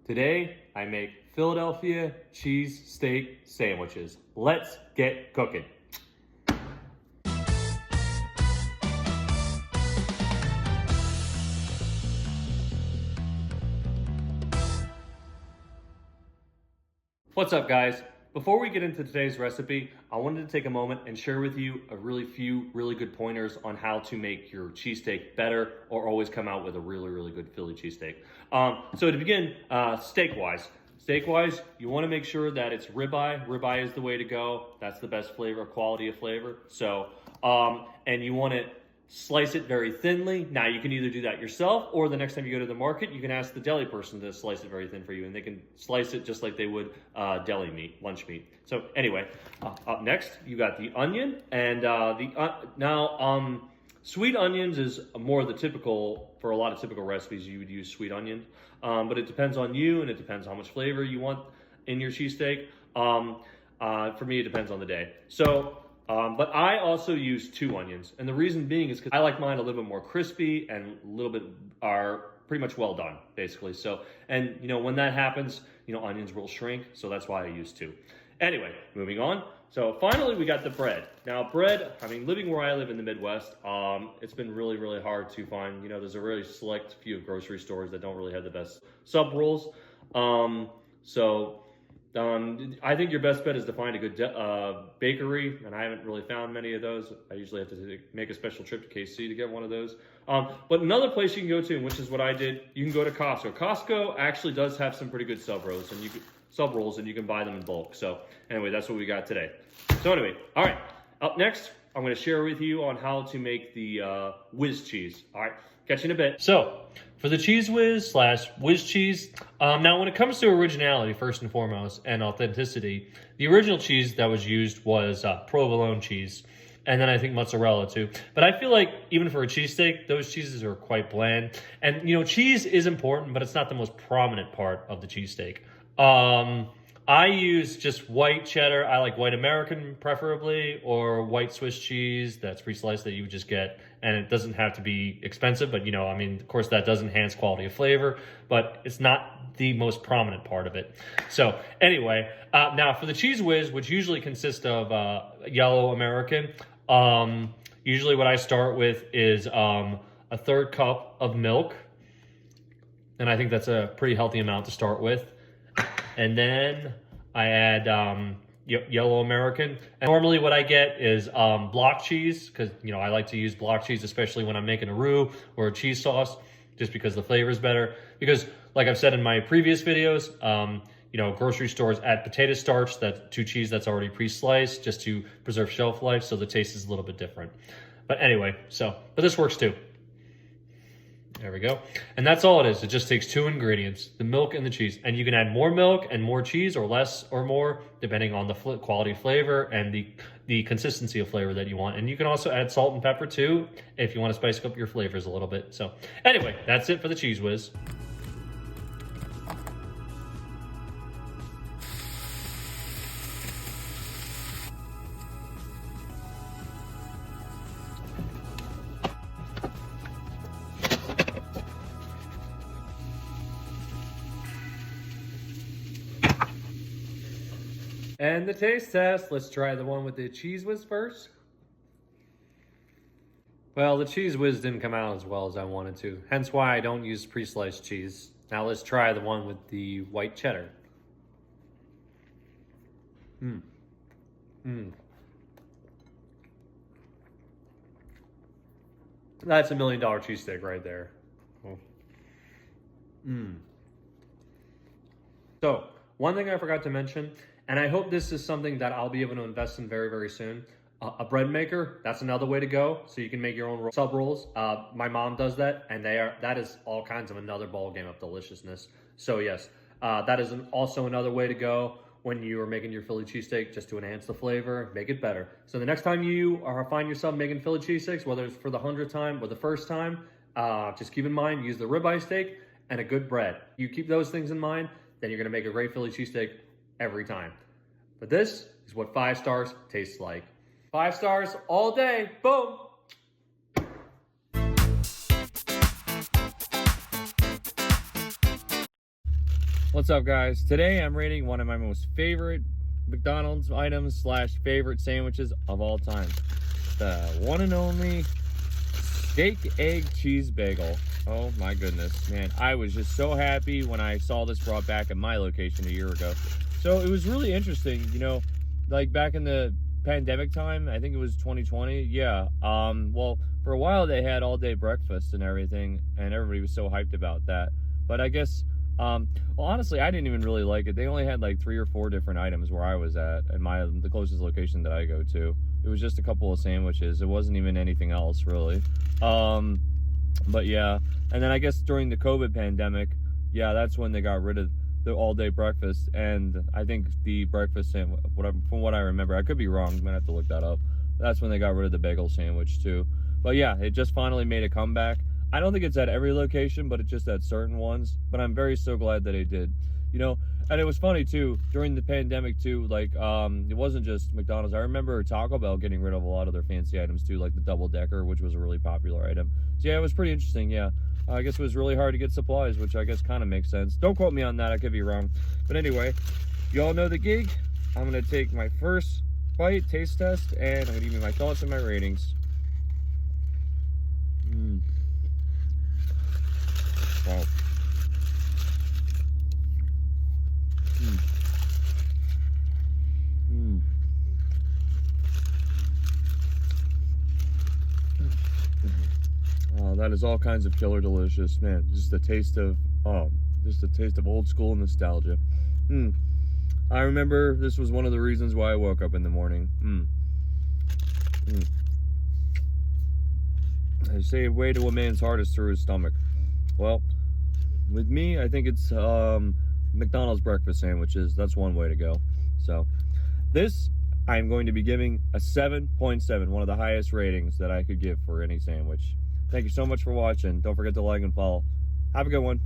Today, I make Philadelphia cheesesteak sandwiches. Let's get cooking. What's up, guys? Before we get into today's recipe, I wanted to take a moment and share with you a few really good pointers on how to make your cheesesteak better or always come out with a really good Philly cheesesteak. So to begin, steak-wise, you want to make sure that it's ribeye. Ribeye is the way to go. That's the best flavor, quality of flavor. So, and you want to slice it very thinly. Now, you can either do that yourself, or the next time you go to the market, you can ask the deli person to slice it very thin for you, and they can slice it just like they would deli meat, lunch meat. So anyway, up next, you got the onion, and sweet onions is more the typical, for a lot of typical recipes, you would use sweet onions, but it depends on you, and it depends how much flavor you want in your cheesesteak. For me, it depends on the day. So, but I also use 2 onions, and the reason being is because I like mine a little bit more crispy and a little bit are pretty much well done, basically. So, and when that happens, onions will shrink, so that's why I use 2. Anyway, moving on. So finally, we got the bread. Now, bread, living where I live in the Midwest, it's been really hard to find. There's a really select few of grocery stores that don't really have the best sub rolls. I think your best bet is to find a good bakery, and I haven't really found many of those. I usually have to make a special trip to KC to get one of those. But another place you can go to, which is what I did, you can go to Costco. Costco actually does have some pretty good sub rolls, and you can buy them in bulk. So anyway, that's what we got today. So anyway, all right. Up next, I'm going to share with you on how to make the whiz cheese. All right, catch you in a bit. So for the cheese whiz / whiz cheese, now when it comes to originality, first and foremost, and authenticity, the original cheese that was used was provolone cheese, and then I think mozzarella too. But I feel like even for a cheesesteak, those cheeses are quite bland. And cheese is important, but it's not the most prominent part of the cheesesteak. I use just white cheddar. I like white American preferably, or white Swiss cheese that's pre-sliced that you would just get. And it doesn't have to be expensive, but of course that does enhance quality of flavor, but it's not the most prominent part of it. So anyway, now for the cheese whiz, which usually consists of yellow American, usually what I start with is a 1/3 cup of milk. And I think that's a pretty healthy amount to start with. And then I add yellow American. And normally what I get is block cheese, because I like to use block cheese, especially when I'm making a roux or a cheese sauce, just because the flavor is better. Because like I've said in my previous videos, grocery stores add potato starch to cheese that's already pre-sliced just to preserve shelf life, so the taste is a little bit different. But anyway, but this works too. There we go. And that's all it is. It just takes 2 ingredients, the milk and the cheese. And you can add more milk and more cheese, or less or more, depending on the quality of flavor and the consistency of flavor that you want. And you can also add salt and pepper too, if you want to spice up your flavors a little bit. So anyway, that's it for the cheese whiz. And the taste test, let's try the one with the cheese whiz first. Well, the cheese whiz didn't come out as well as I wanted to, hence why I don't use pre-sliced cheese. Now let's try the one with the white cheddar. That's $1 million cheesesteak right there. So, one thing I forgot to mention, and I hope this is something that I'll be able to invest in very soon. A bread maker, that's another way to go. So you can make your own sub rolls. My mom does that, and that is all kinds of another ball game of deliciousness. So yes, that is also another way to go when you are making your Philly cheesesteak, just to enhance the flavor, make it better. So the next time you find yourself making Philly cheesesteaks, whether it's for the 100th time or the first time, just keep in mind, use the ribeye steak and a good bread. You keep those things in mind, then you're gonna make a great Philly cheesesteak every time. But this is what 5 stars tastes like. 5 stars all day, boom. What's up, guys? Today I'm rating one of my most favorite McDonald's items slash favorite sandwiches of all time. The one and only steak, egg, cheese bagel. Oh my goodness, man. I was just so happy when I saw this brought back at my location a year ago. So it was really interesting, you know, like back in the pandemic time, I think it was 2020. Yeah. Well, for a while they had all day breakfast and everything, and everybody was so hyped about that. But I guess well, honestly, I didn't even really like it. They only had like 3 or 4 different items where I was at the closest location that I go to. It was just a couple of sandwiches. It wasn't even anything else really. But yeah, and then I guess during the COVID pandemic, yeah, that's when they got rid of the all-day breakfast. And I think the breakfast sandwich, from what I remember, I could be wrong. I'm gonna have to look that up. That's when they got rid of the bagel sandwich too. But yeah, it just finally made a comeback. I don't think it's at every location, but it's just at certain ones. But I'm so glad that it did. You know, and it was funny too, during the pandemic too, like, it wasn't just McDonald's. I remember Taco Bell getting rid of a lot of their fancy items too, like the double decker, which was a really popular item. So yeah, it was pretty interesting, yeah. I guess it was really hard to get supplies, which I guess kind of makes sense. Don't quote me on that, I could be wrong. But anyway, you all know the gig. I'm gonna take my first bite, taste test, and I'm gonna give you my thoughts and my ratings. Wow. Oh, that is all kinds of killer delicious, man. Just a taste of old school nostalgia. I remember this was one of the reasons why I woke up in the morning. They say a way to a man's heart is through his stomach. Well, with me, I think it's McDonald's breakfast sandwiches. That's one way to go. So this, I'm going to be giving a 7.7, one of the highest ratings that I could give for any sandwich. Thank you so much for watching. Don't forget to like and follow. Have a good one.